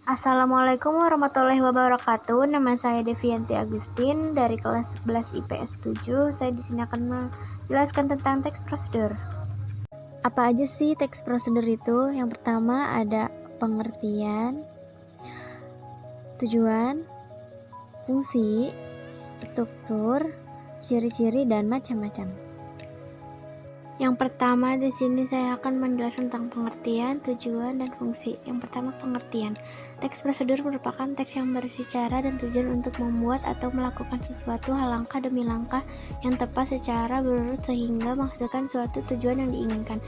Assalamualaikum warahmatullahi wabarakatuh. Nama saya Devianti Agustin dari kelas 11 IPS 7. Saya di sini akan menjelaskan tentang teks prosedur. Apa aja sih teks prosedur itu? Yang pertama ada pengertian, tujuan, fungsi, struktur, ciri-ciri, dan macam-macam. Yang pertama di sini saya akan menjelaskan tentang pengertian, tujuan, dan fungsi. Yang pertama pengertian. Teks prosedur merupakan teks yang berisi cara dan tujuan untuk membuat atau melakukan sesuatu hal langkah demi langkah yang tepat secara berurut sehingga menghasilkan suatu tujuan yang diinginkan.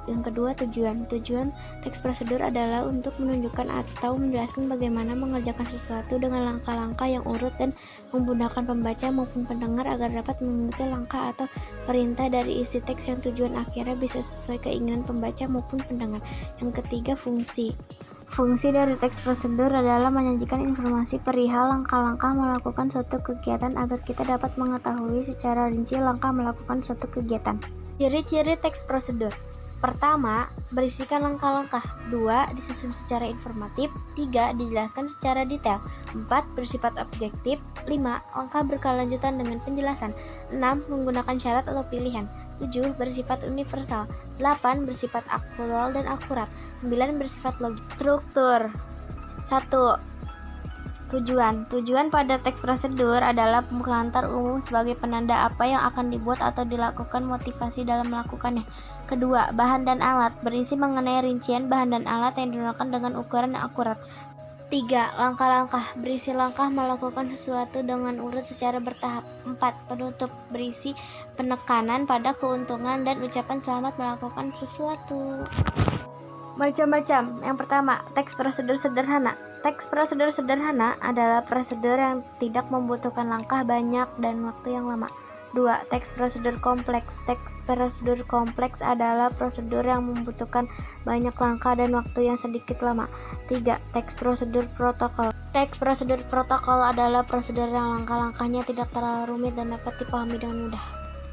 Yang kedua tujuan. Tujuan teks prosedur adalah untuk menunjukkan atau menjelaskan bagaimana mengerjakan sesuatu dengan langkah-langkah yang urut dan memudahkan pembaca maupun pendengar agar dapat mengikuti langkah atau perintah dari isi teks yang tujuan akhirnya bisa sesuai keinginan pembaca maupun pendengar. Yang ketiga fungsi. Fungsi dari teks prosedur adalah menyajikan informasi perihal langkah-langkah melakukan suatu kegiatan agar kita dapat mengetahui secara rinci langkah melakukan suatu kegiatan. Ciri-ciri teks prosedur. Pertama, berisikan langkah-langkah. 2. Disusun secara informatif. 3. Dijelaskan secara detail. 4. Bersifat objektif. 5. Langkah berkelanjutan dengan penjelasan. 6. Menggunakan syarat atau pilihan. 7. Bersifat universal. 8. Bersifat aktual dan akurat. 9. Bersifat logis. Struktur. 1. Tujuan pada teks prosedur adalah pengantar umum sebagai penanda apa yang akan dibuat atau dilakukan, motivasi dalam melakukannya. Kedua, bahan dan alat berisi mengenai rincian bahan dan alat yang digunakan dengan ukuran yang akurat. 3. Langkah-langkah berisi langkah melakukan sesuatu dengan urut secara bertahap. 4. Penutup berisi penekanan pada keuntungan dan ucapan selamat melakukan sesuatu. Macam-macam. Yang pertama, teks prosedur sederhana. Teks prosedur sederhana adalah prosedur yang tidak membutuhkan langkah banyak dan waktu yang lama. 2. Teks prosedur kompleks. Teks prosedur kompleks adalah prosedur yang membutuhkan banyak langkah dan waktu yang sedikit lama. 3. Teks prosedur protokol. Teks prosedur protokol adalah prosedur yang langkah-langkahnya tidak terlalu rumit dan dapat dipahami dengan mudah.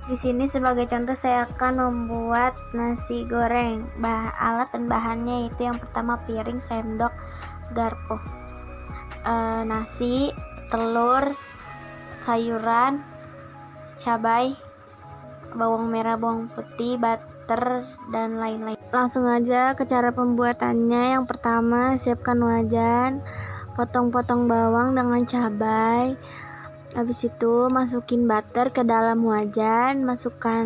Di sini sebagai contoh saya akan membuat nasi goreng. Alat dan bahannya yaitu yang pertama piring, sendok, garpu, nasi, telur, sayuran, cabai, bawang merah, bawang putih, butter, dan lain-lain. Langsung aja ke cara pembuatannya. Yang pertama, siapkan wajan, potong-potong bawang dengan cabai. Habis itu masukin butter ke dalam wajan, masukkan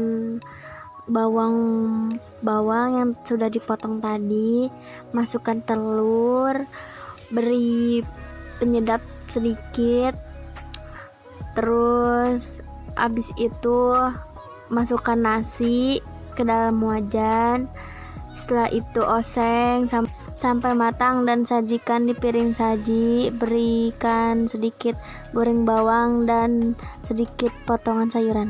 bawang yang sudah dipotong tadi, masukkan telur, beri penyedap sedikit, terus habis itu masukkan nasi ke dalam wajan. Setelah itu oseng sampai matang dan sajikan di piring saji. Berikan sedikit goreng bawang dan sedikit potongan sayuran.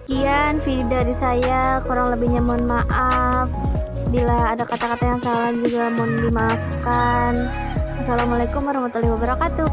Sekian video dari saya, kurang lebihnya mohon maaf. Bila ada kata-kata yang salah juga mohon dimaafkan. Assalamualaikum warahmatullahi wabarakatuh.